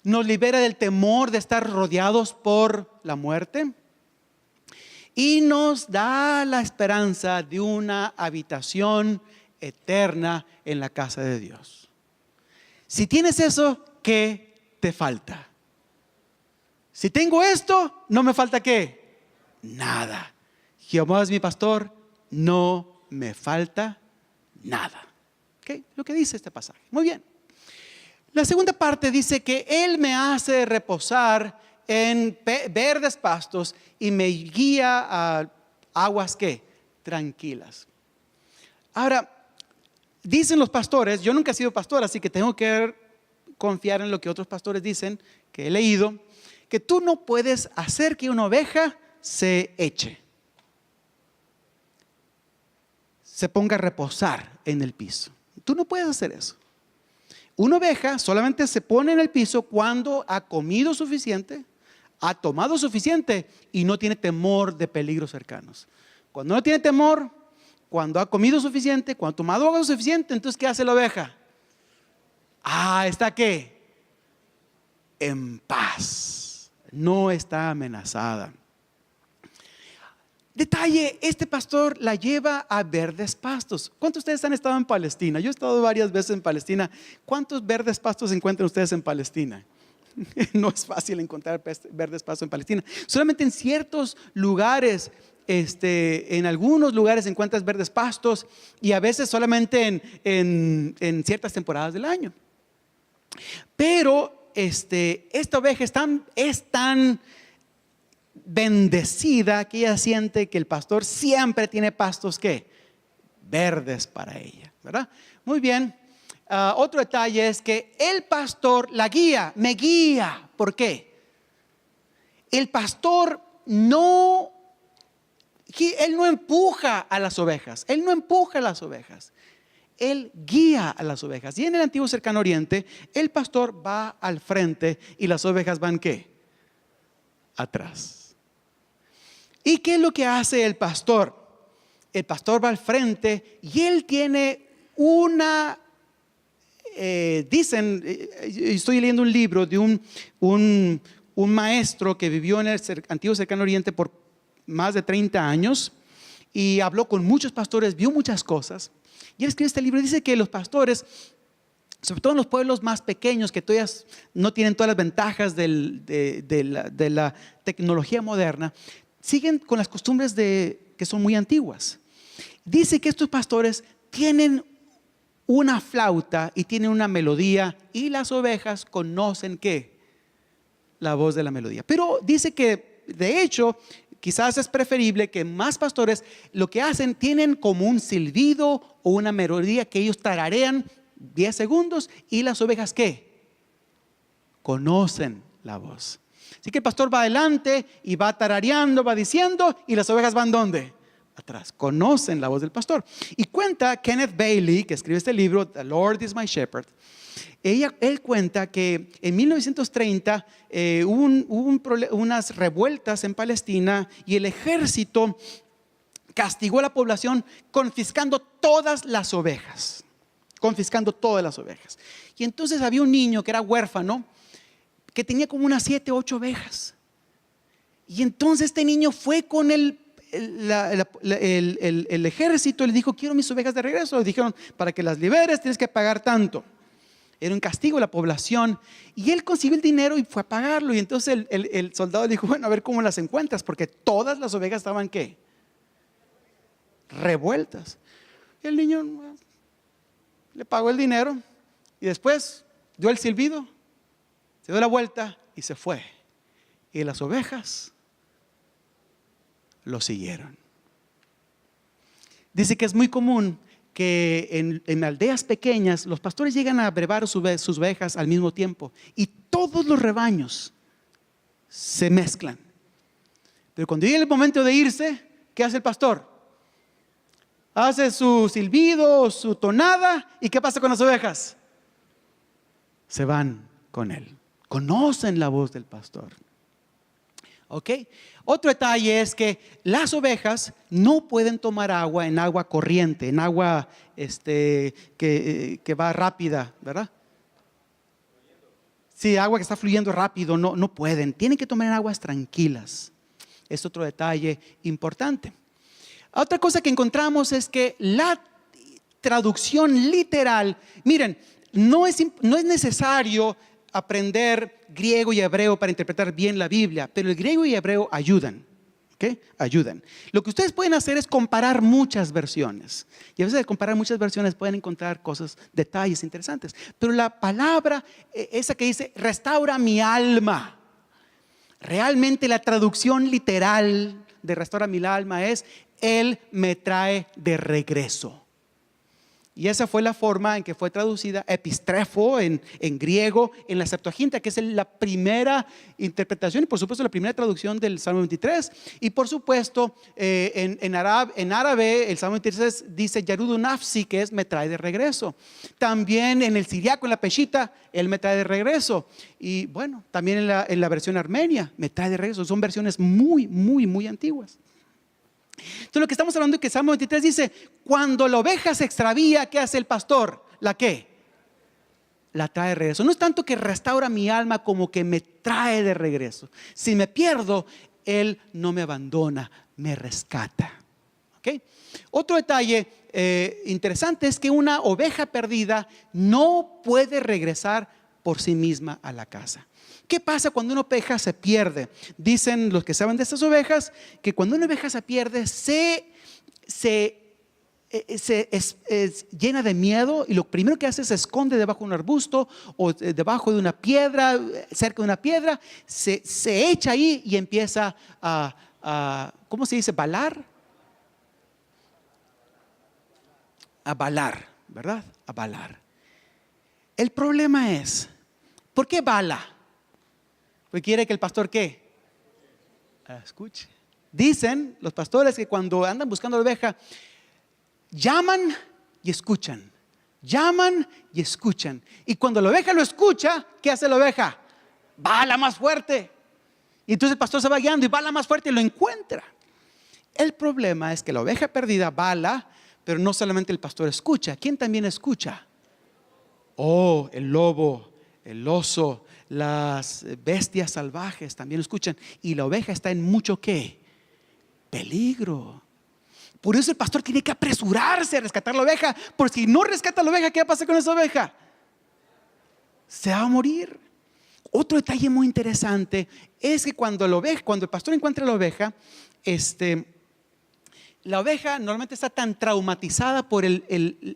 nos libera del temor de estar rodeados por la muerte y nos da la esperanza de una habitación eterna en la casa de Dios. Si tienes eso, ¿qué te falta? Si tengo esto, no me falta ¿qué? Nada. Jehová es mi pastor, no me falta nada. ¿Okay? Lo que dice este pasaje. Muy bien. La segunda parte dice que Él me hace reposar en verdes pastos y me guía a aguas ¿qué? Tranquilas. Ahora, dicen los pastores, yo nunca he sido pastor, así que tengo que confiar en lo que otros pastores dicen, que he leído, que tú no puedes hacer que una oveja se eche, se ponga a reposar en el piso. Tú no puedes hacer eso. Una oveja solamente se pone en el piso cuando ha comido suficiente, ha tomado suficiente y no tiene temor de peligros cercanos. Cuando no tiene temor, cuando ha comido suficiente, cuando ha tomado agua suficiente, entonces ¿qué hace la oveja? ¿Está qué? En paz. No está amenazada. Detalle, este pastor la lleva a verdes pastos. ¿Cuántos de ustedes han estado en Palestina? Yo he estado varias veces en Palestina. ¿Cuántos verdes pastos encuentran ustedes en Palestina? No es fácil encontrar verdes pastos en Palestina. Solamente en ciertos lugares, en algunos lugares encuentras verdes pastos y a veces solamente en ciertas temporadas del año. Pero esta oveja es tan bendecida que ella siente que el pastor siempre tiene pastos ¿qué? Verdes para ella, ¿verdad? Muy bien. Otro detalle es que el pastor la guía, me guía. ¿Por qué? El pastor él no empuja a las ovejas, él no empuja a las ovejas, él guía a las ovejas. Y en el antiguo Cercano Oriente, el pastor va al frente y las ovejas van ¿qué? Atrás. ¿Y qué es lo que hace el pastor? El pastor va al frente y él tiene estoy leyendo un libro de un maestro que vivió en el antiguo Cercano Oriente por más de 30 años y habló con muchos pastores, vio muchas cosas. Y él escribe este libro y dice que los pastores, sobre todo en los pueblos más pequeños que todavía no tienen todas las ventajas de la tecnología moderna, siguen con las costumbres que son muy antiguas. Dice que estos pastores tienen una flauta y tienen una melodía y las ovejas conocen ¿qué? La voz de la melodía. Pero dice que de hecho quizás es preferible que más pastores lo que hacen tienen como un silbido o una melodía que ellos tararean 10 segundos y las ovejas ¿qué? Conocen la voz. Así que el pastor va adelante y va tarareando, va diciendo y las ovejas van ¿dónde? Atrás. Conocen la voz del pastor. Y cuenta Kenneth Bailey, que escribe este libro, The Lord is my Shepherd. Él cuenta que en 1930 hubo unas revueltas en Palestina y el ejército castigó a la población confiscando todas las ovejas. Confiscando todas las ovejas. Y entonces había un niño que era huérfano que tenía como unas 7, 8 ovejas. Y entonces este niño fue con el ejército, le dijo: quiero mis ovejas de regreso. Le dijeron: para que las liberes tienes que pagar tanto. Era un castigo a la población. Y él consiguió el dinero y fue a pagarlo. Y entonces el soldado le dijo: bueno, a ver cómo las encuentras, porque todas las ovejas estaban ¿qué? Revueltas. Y el niño le pagó el dinero y después dio el silbido, se dio la vuelta y se fue. Y las ovejas lo siguieron. Dice que es muy común que en aldeas pequeñas los pastores llegan a brevar sus ovejas al mismo tiempo y todos los rebaños se mezclan. Pero cuando llega el momento de irse, ¿qué hace el pastor? Hace su silbido, su tonada. ¿Y qué pasa con las ovejas? Se van con él. Conocen la voz del pastor. ¿Ok? Otro detalle es que las ovejas no pueden tomar agua en agua corriente, en agua que va rápida, ¿verdad? Sí, agua que está fluyendo rápido, no pueden. Tienen que tomar en aguas tranquilas. Es otro detalle importante. Otra cosa que encontramos es que la traducción literal, miren, no es necesario aprender griego y hebreo para interpretar bien la Biblia, pero el griego y hebreo ayudan. ¿Okay? Ayudan. Lo que ustedes pueden hacer es comparar muchas versiones. Y a veces al comparar muchas versiones pueden encontrar cosas, detalles interesantes. Pero la palabra, esa que dice, restaura mi alma. Realmente la traducción literal de restaura mi alma es: Él me trae de regreso. Y esa fue la forma en que fue traducida epistrefo en griego, en la Septuaginta, que es la primera interpretación y por supuesto la primera traducción del Salmo 23. Y por supuesto en árabe el Salmo 23 dice Yarudu Nafsi, que es me trae de regreso. También en el siriaco, en la peshita, él me trae de regreso. Y bueno, también en la versión armenia, me trae de regreso. Son versiones muy, muy, muy antiguas. Entonces lo que estamos hablando es que Salmo 23 dice, cuando la oveja se extravía, ¿qué hace el pastor? ¿La qué? La trae de regreso. No es tanto que restaura mi alma como que me trae de regreso. Si me pierdo, Él no me abandona, me rescata. ¿Okay? Otro detalle interesante es que una oveja perdida no puede regresar por sí misma a la casa. ¿Qué pasa cuando una oveja se pierde? Dicen los que saben de estas ovejas que cuando una oveja se pierde se llena de miedo y lo primero que hace es se esconde debajo de un arbusto o debajo de una piedra, cerca de una piedra, se echa ahí y empieza ¿cómo se dice? ¿Balar? A balar, ¿verdad? A balar. El problema es, ¿por qué bala? Porque quiere que el pastor ¿qué? Escuche. Dicen los pastores que cuando andan buscando la oveja, llaman y escuchan. Llaman y escuchan. Y cuando la oveja lo escucha, ¿qué hace la oveja? Bala más fuerte. Y entonces el pastor se va guiando y bala más fuerte y lo encuentra. El problema es que la oveja perdida bala, pero no solamente el pastor escucha. ¿Quién también escucha? Oh, el lobo, el oso, las bestias salvajes también escuchan. Y la oveja está en mucho ¿qué? Peligro. Por eso el pastor tiene que apresurarse a rescatar la oveja, porque si no rescata la oveja, ¿qué va a pasar con esa oveja? Se va a morir. Otro detalle muy interesante es que cuando el pastor encuentra la oveja, la oveja normalmente está tan traumatizada por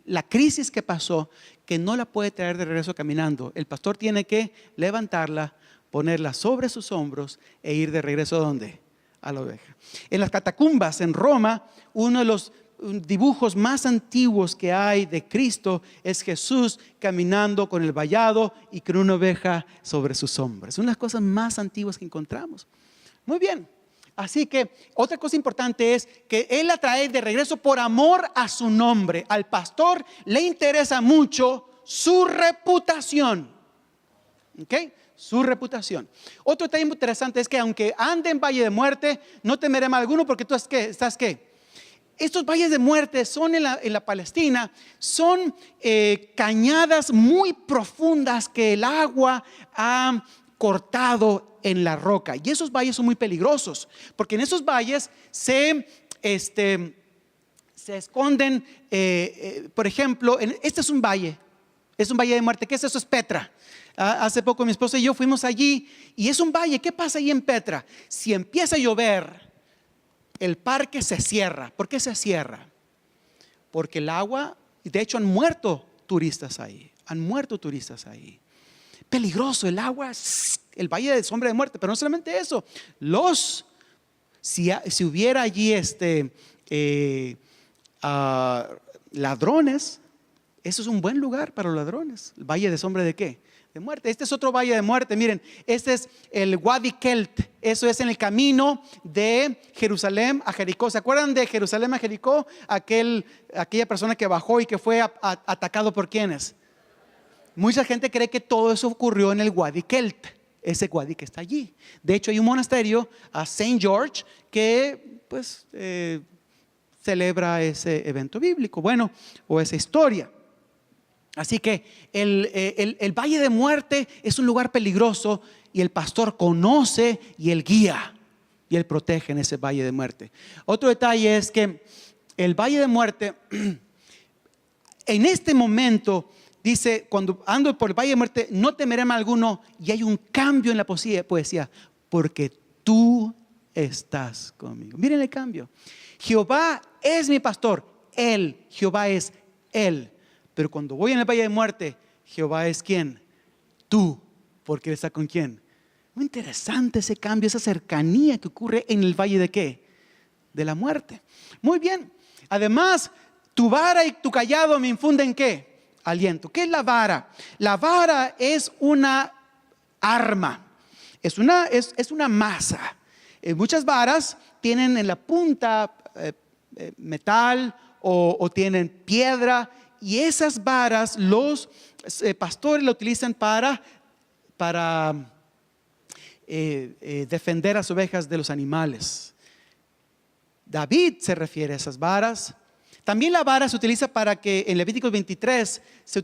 la crisis que pasó que no la puede traer de regreso caminando. El pastor tiene que levantarla, ponerla sobre sus hombros e ir de regreso ¿a dónde? A la oveja. En las catacumbas en Roma, uno de los dibujos más antiguos que hay de Cristo es Jesús caminando con el vallado y con una oveja sobre sus hombros. Son las cosas más antiguas que encontramos. Muy bien. Así que otra cosa importante es que Él la trae de regreso por amor a su nombre. Al pastor le interesa mucho su reputación. ¿Ok? Su reputación. Otro detalle muy interesante es que aunque ande en valle de muerte, no temeré mal alguno porque tú estás ¿qué? Estos valles de muerte son en la Palestina, son cañadas muy profundas que el agua ha cortado en la roca. Y esos valles son muy peligrosos, porque en esos valles se esconden, por ejemplo, este es un valle de muerte. ¿Qué es eso? Es Petra. Hace poco mi esposa y yo fuimos allí y es un valle. ¿Qué pasa ahí en Petra? Si empieza a llover, el parque se cierra. ¿Por qué se cierra? Porque el agua, de hecho han muerto turistas ahí. Peligroso el agua, el valle de sombra de muerte. Pero no solamente eso, si hubiera allí ladrones, eso es un buen lugar para los ladrones. El valle de sombra de ¿qué? De muerte. Este es otro valle de muerte. Miren, este es el Wadi Kelt. Eso es en el camino de Jerusalén a Jericó. ¿Se acuerdan de Jerusalén a Jericó? Aquella persona que bajó y que fue atacado por ¿quiénes? Mucha gente cree que todo eso ocurrió en el Wadi Kelt, ese Wadi que está allí. De hecho hay un monasterio a Saint George que pues celebra ese evento bíblico, bueno, o esa historia. Así que el valle de muerte es un lugar peligroso y el pastor conoce y él guía y él protege en ese valle de muerte. Otro detalle es que el valle de muerte en este momento dice, cuando ando por el valle de muerte no temeré mal alguno, y hay un cambio en la poesía, porque tú estás conmigo. Miren el cambio. Jehová es mi pastor, Jehová es Él. Pero cuando voy en el valle de muerte, Jehová es ¿quién? Tú, porque Él está con ¿quién? Muy interesante ese cambio, esa cercanía que ocurre en el valle de ¿qué? De la muerte. Muy bien. Además, Tu vara y tu callado me infunden ¿qué? Aliento. ¿Qué es la vara? La vara es una arma, es una masa. Muchas varas tienen en la punta metal o tienen piedra, y esas varas los pastores la utilizan para defender a las ovejas de los animales. David se refiere a esas varas. También la vara se utiliza para que en Levíticos 27, se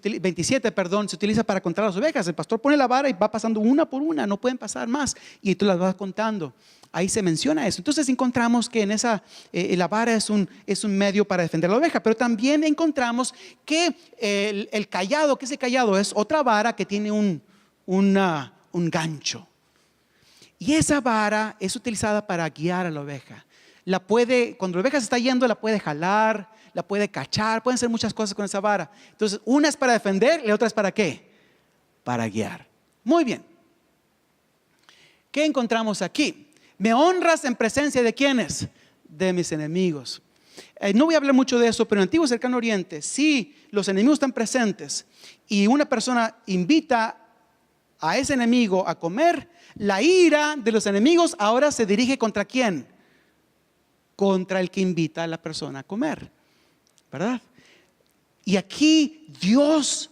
utiliza para contar las ovejas. El pastor pone la vara y va pasando una por una, no pueden pasar más, y tú las vas contando. Ahí se menciona eso. Entonces encontramos que en la vara es un medio para defender la oveja, pero también encontramos que el cayado, que ese cayado es otra vara que tiene un gancho. Y esa vara es utilizada para guiar a la oveja. Cuando la oveja se está yendo, la puede jalar, la puede cachar, pueden hacer muchas cosas con esa vara. Entonces, una es para defender y la otra es para ¿qué? Para guiar. Muy bien. ¿Qué encontramos aquí? Me honras en presencia de ¿quiénes? De mis enemigos. No voy a hablar mucho de eso, pero en el Antiguo Cercano Oriente, si los enemigos están presentes y una persona invita a ese enemigo a comer, la ira de los enemigos ahora se dirige ¿contra quién? Contra el que invita a la persona a comer, ¿verdad? Y aquí Dios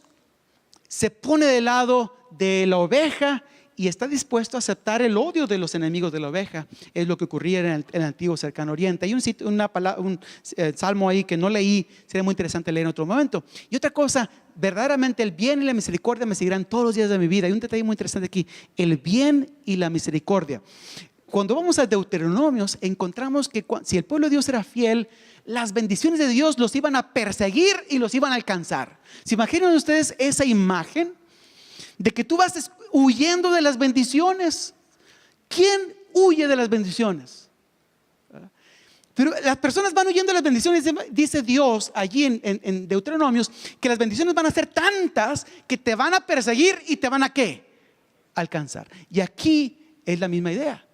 se pone del lado de la oveja y está dispuesto a aceptar el odio de los enemigos de la oveja. Es lo que ocurría en el Antiguo Cercano Oriente. Hay un salmo ahí que no leí, sería muy interesante leer en otro momento. Y otra cosa, verdaderamente el bien y la misericordia me seguirán todos los días de mi vida. Hay un detalle muy interesante aquí: el bien y la misericordia. Cuando vamos a Deuteronomios, encontramos que si el pueblo de Dios era fiel, las bendiciones de Dios los iban a perseguir y los iban a alcanzar. ¿Se imaginan ustedes esa imagen de que tú vas huyendo de las bendiciones? ¿Quién huye de las bendiciones? Pero las personas van huyendo de las bendiciones. Dice Dios allí en Deuteronomios que las bendiciones van a ser tantas que te van a perseguir y te van a ¿qué? Alcanzar. Y aquí es la misma idea,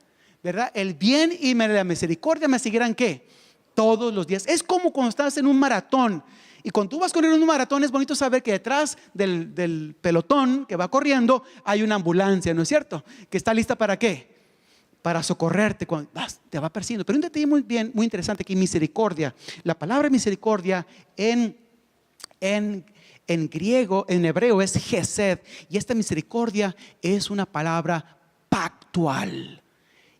¿verdad? El bien y la misericordia me seguirán ¿qué? Todos los días. Es como cuando estás en un maratón. Y cuando tú vas corriendo en un maratón, es bonito saber que detrás del pelotón que va corriendo hay una ambulancia, ¿no es cierto? Que está lista ¿para qué? Para socorrerte cuando te va persiguiendo. Pero un detalle muy interesante aquí: misericordia. La palabra misericordia en griego, en hebreo es gesed. Y esta misericordia es una palabra pactual.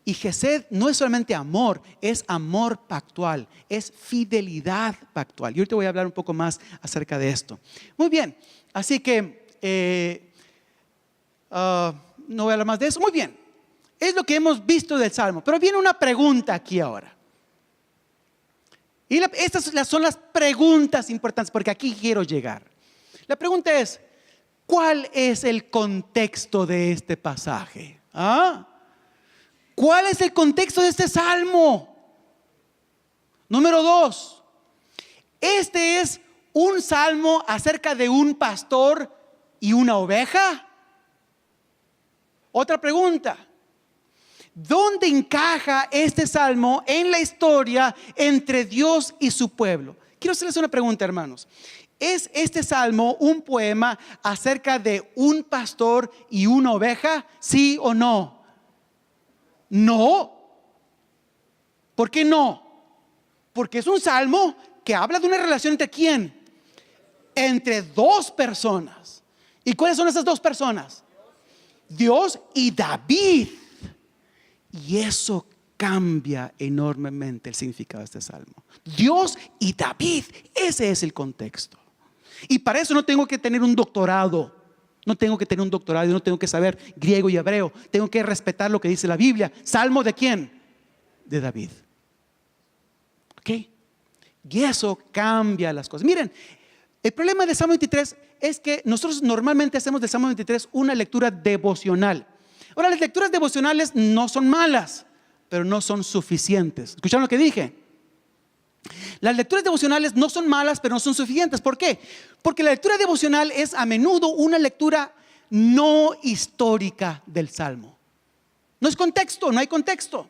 Y gesed no es solamente amor, es amor pactual, es fidelidad pactual. Y ahorita voy a hablar un poco más acerca de esto. Muy bien, así que no voy a hablar más de eso. Muy bien, es lo que hemos visto del Salmo. Pero viene una pregunta aquí ahora. Y estas son las preguntas importantes, porque aquí quiero llegar. La pregunta es: ¿cuál es el contexto de este pasaje? ¿Cuál es el contexto de este salmo? Número 2, este es un salmo acerca de un pastor y una oveja. Otra pregunta: ¿dónde encaja este salmo en la historia entre Dios y su pueblo? Quiero hacerles una pregunta, hermanos. ¿Es este salmo un poema acerca de un pastor y una oveja? ¿Sí o no? No. ¿Por qué no? Porque es un salmo que habla de una relación entre ¿quién? Entre dos personas. ¿Y cuáles son esas dos personas? Dios y David. Y eso cambia enormemente el significado de este salmo. Dios y David, ese es el contexto. Y para eso no tengo que tener un doctorado. No tengo que tener un doctorado, no tengo que saber griego y hebreo. Tengo que respetar lo que dice la Biblia. ¿Salmo de quién? De David. ¿Ok? Y eso cambia las cosas. Miren, el problema del Salmo 23 es que nosotros normalmente hacemos del Salmo 23 una lectura devocional. Ahora, las lecturas devocionales no son malas, pero no son suficientes. ¿Escucharon lo que dije? Las lecturas devocionales no son malas, pero no son suficientes. ¿Por qué? Porque la lectura devocional es a menudo una lectura no histórica del Salmo. No es contexto, no hay contexto.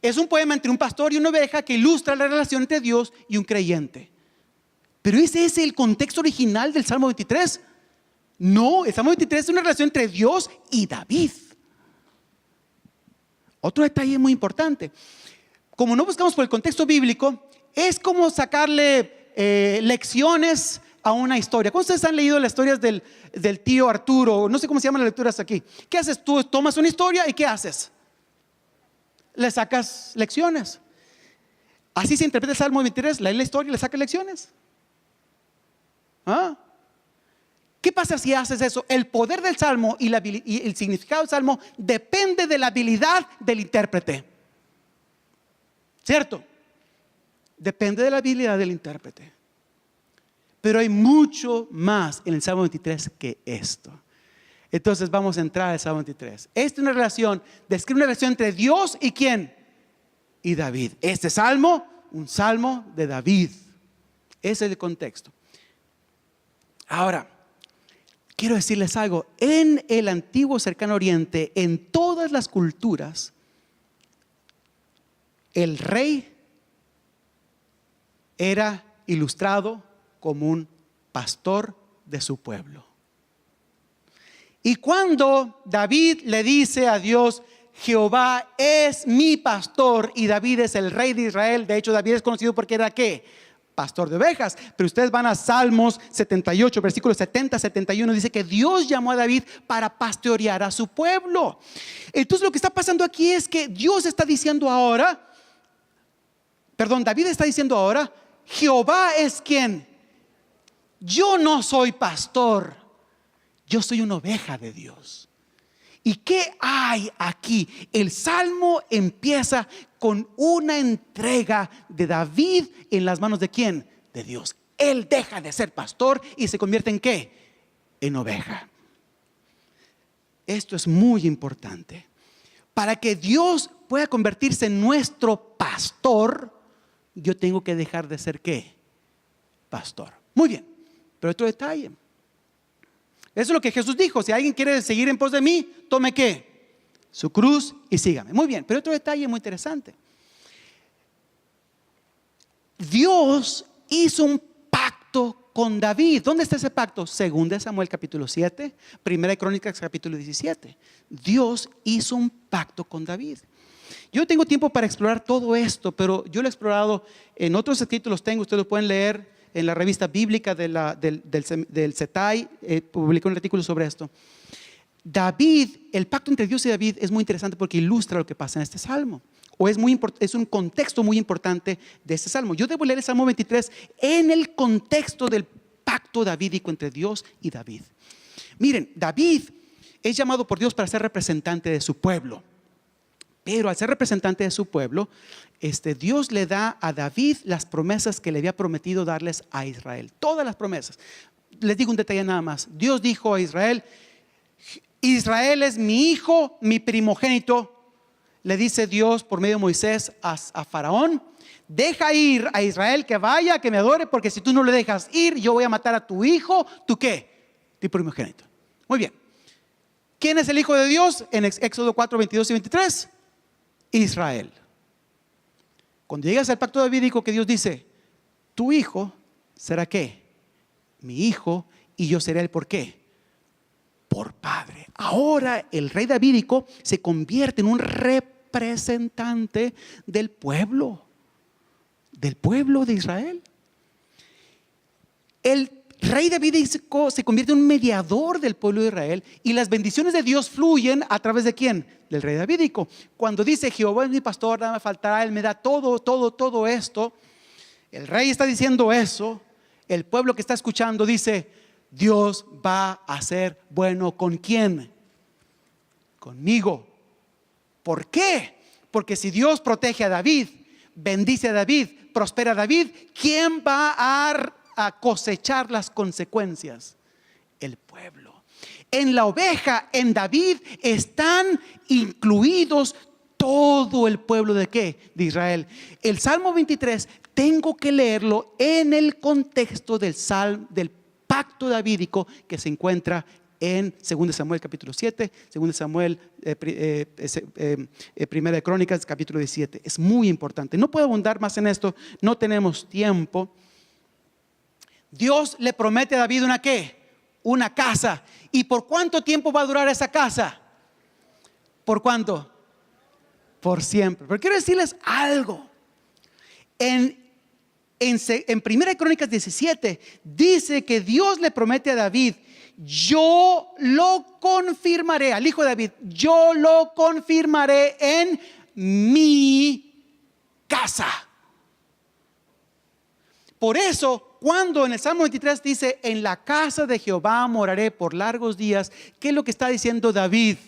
Es un poema entre un pastor y una oveja que ilustra la relación entre Dios y un creyente. Pero ese es el contexto original del Salmo 23. No, el Salmo 23 es una relación entre Dios y David. Otro detalle muy importante. Como no buscamos por el contexto bíblico, es como sacarle lecciones a una historia. ¿Cuántos de ustedes han leído las historias del tío Arturo? No sé cómo se llaman las lecturas aquí. ¿Qué haces? Tú tomas una historia y ¿qué haces? Le sacas lecciones. Así se interpreta el Salmo 23. Lee la historia y le sacas lecciones. ¿Ah? ¿Qué pasa si haces eso? El poder del Salmo y el significado del Salmo depende de la habilidad del intérprete. ¿Cierto? Depende de la habilidad del intérprete. Pero hay mucho más en el Salmo 23 que esto. Entonces vamos a entrar al Salmo 23. Esta es una relación, describe una relación entre Dios y ¿quién? Y David. Este salmo, un salmo de David. Ese es el contexto. Ahora, quiero decirles algo. En el antiguo cercano oriente, en todas las culturas, el rey era ilustrado como un pastor de su pueblo. Y cuando David le dice a Dios, Jehová es mi pastor, y David es el rey de Israel. De hecho, David es conocido porque era ¿qué? Pastor de ovejas. Pero ustedes van a Salmos 78, versículos 70, 71, dice que Dios llamó a David para pastorear a su pueblo. Entonces lo que está pasando aquí es que Dios está diciendo ahora, David está diciendo ahora, Jehová es quien. Yo no soy pastor, yo soy una oveja de Dios. ¿Y qué hay aquí? El salmo empieza con una entrega de David en las manos de ¿quién? De Dios. Él deja de ser pastor y se convierte en ¿qué? En oveja. Esto es muy importante. Para que Dios pueda convertirse en nuestro pastor, yo tengo que dejar de ser ¿qué? Pastor. Muy bien, pero otro detalle. Eso es lo que Jesús dijo. Si alguien quiere seguir en pos de mí, tome ¿qué? Su cruz y sígame. Muy bien, pero otro detalle muy interesante. Dios hizo un pacto con David. ¿Dónde está ese pacto? Según de Samuel capítulo 7, Primera de Crónicas capítulo 17. Dios hizo un pacto con David. Yo no tengo tiempo para explorar todo esto, pero yo lo he explorado en otros escritos, los tengo, ustedes lo pueden leer en la revista bíblica del CETAI, publicó un artículo sobre esto. David, el pacto entre Dios y David es muy interesante porque ilustra lo que pasa en este salmo. Es un contexto muy importante de este salmo. Yo debo leer el Salmo 23 en el contexto del pacto davídico entre Dios y David. Miren, David es llamado por Dios para ser representante de su pueblo. Pero al ser representante de su pueblo, Dios le da a David las promesas que le había prometido darles a Israel. Todas las promesas. Les digo un detalle nada más. Dios dijo a Israel, Israel es mi hijo, mi primogénito. Le dice Dios por medio de Moisés a Faraón, deja ir a Israel que vaya, que me adore, porque si tú no le dejas ir, yo voy a matar a tu hijo. ¿Tú qué? Tu primogénito. Muy bien. ¿Quién es el hijo de Dios? En Éxodo 4, 22 y 23. Israel. Cuando llegas al pacto davídico, que Dios dice, tu hijo será ¿qué? Mi hijo, y yo seré el ¿por qué? Por padre. Ahora el rey davídico se convierte en un representante del pueblo de Israel. El rey davídico se convierte en un mediador del pueblo de Israel, y las bendiciones de Dios fluyen a través de ¿quién? Del rey davídico. Cuando dice Jehová es mi pastor, nada me faltará, él me da todo esto. El rey está diciendo eso. El pueblo que está escuchando dice, Dios va a ser bueno. ¿Con quién? Conmigo. ¿Por qué? Porque si Dios protege a David, bendice a David, prospera a David, ¿quién va a cosechar las consecuencias? El pueblo. En la oveja, en David, están incluidos todo el pueblo de ¿qué? De Israel. El Salmo 23 tengo que leerlo en el contexto del pacto davídico que se encuentra en 2 Samuel capítulo 7, 2 Samuel, Primera de Crónicas capítulo 17. Es muy importante. No puedo abundar más en esto, no tenemos tiempo. Dios le promete a David una ¿qué? Una casa. ¿Y por cuánto tiempo va a durar esa casa? ¿Por cuánto? Por siempre. Pero quiero decirles algo. En 1 Crónicas 17 dice que Dios le promete a David: yo lo confirmaré, al hijo de David, yo lo confirmaré en mi casa. Por eso, cuando en el Salmo 23 dice: en la casa de Jehová moraré por largos días, ¿qué es lo que está diciendo David?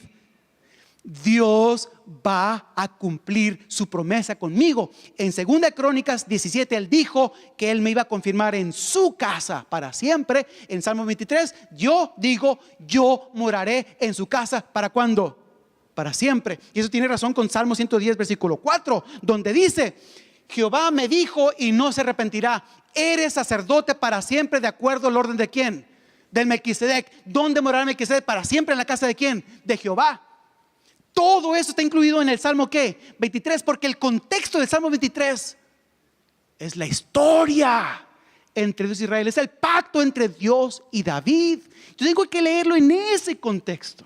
Dios va a cumplir su promesa conmigo. En 2 Crónicas 17 él dijo que él me iba a confirmar en su casa para siempre. En Salmo 23 yo digo: yo moraré en su casa. ¿Para cuándo? Para siempre. Y eso tiene razón con Salmo 110 versículo 4, donde dice: Jehová me dijo y no se arrepentirá, eres sacerdote para siempre, de acuerdo al orden de ¿quién? Del Melquisedec. ¿Dónde morará Melquisedec? Para siempre. ¿En la casa de quién? De Jehová. Todo eso está incluido en el Salmo ¿qué? 23, porque el contexto del Salmo 23 es la historia entre Dios y Israel, es el pacto entre Dios y David. Yo tengo que leerlo en ese contexto.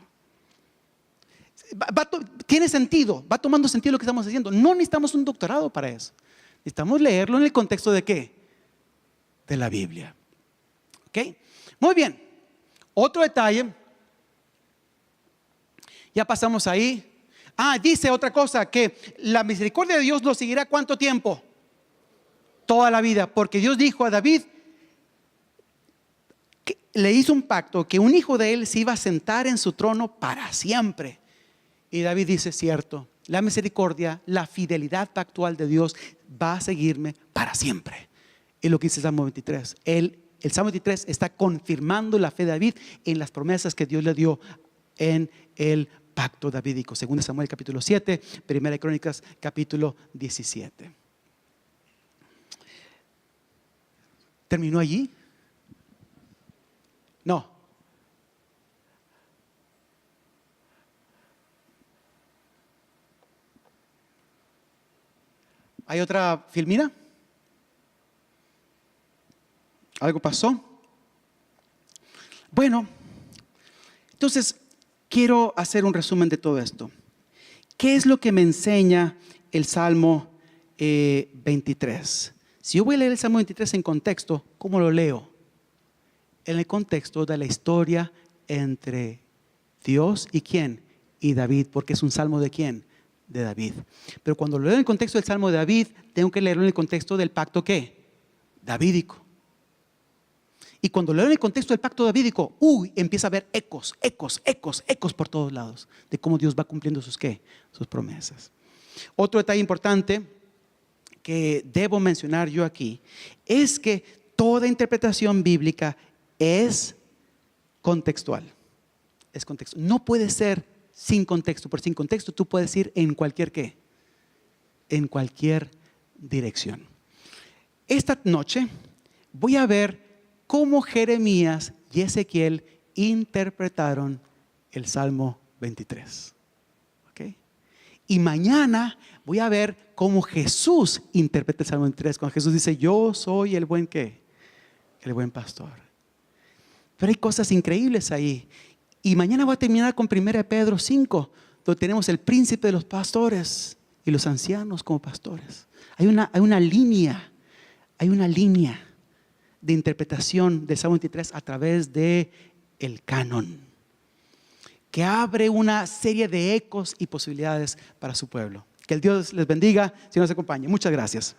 Tiene sentido, va tomando sentido lo que estamos haciendo. No necesitamos un doctorado para eso. Necesitamos leerlo en el contexto de ¿qué? De la Biblia. ¿Ok? Muy bien. Otro detalle. Ya pasamos ahí. Dice otra cosa, que la misericordia de Dios lo seguirá ¿cuánto tiempo? Toda la vida. Porque Dios dijo a David que le hizo un pacto, que un hijo de él se iba a sentar en su trono para siempre. Y David dice: cierto, la misericordia, la fidelidad pactual de Dios va a seguirme para siempre. Es lo que dice el Salmo 23. El Salmo 23 está confirmando la fe de David en las promesas que Dios le dio en el pacto davídico. 2 Samuel capítulo 7, 1 Crónicas capítulo 17. ¿Terminó allí? No. ¿Hay otra filmina? ¿Algo pasó? Bueno, entonces quiero hacer un resumen de todo esto. ¿Qué es lo que me enseña el Salmo 23? Si yo voy a leer el Salmo 23 en contexto, ¿cómo lo leo? En el contexto de la historia entre Dios y ¿quién? Y David, porque es un salmo de ¿quién? De David. Pero cuando lo leo en el contexto del Salmo de David, tengo que leerlo en el contexto del pacto ¿qué? Davídico. Y cuando leo en el contexto del pacto davídico, empieza a haber ecos por todos lados de cómo Dios va cumpliendo sus ¿qué? Sus promesas. Otro detalle importante que debo mencionar yo aquí es que toda interpretación bíblica es contextual. Es contexto. No puede ser sin contexto. Por sin contexto tú puedes ir en cualquier ¿qué? En cualquier dirección. Esta noche voy a ver cómo Jeremías y Ezequiel interpretaron el Salmo 23. ¿Okay? Y mañana voy a ver cómo Jesús interpreta el Salmo 23. Cuando Jesús dice: yo soy el buen ¿qué? El buen pastor. Pero hay cosas increíbles ahí. Y mañana voy a terminar con 1 Pedro 5, donde tenemos el príncipe de los pastores y los ancianos como pastores. Hay una línea de interpretación del Salmo 23 a través de el canon, que abre una serie de ecos y posibilidades para su pueblo. Que el Dios les bendiga, Señor nos acompañe. Muchas gracias.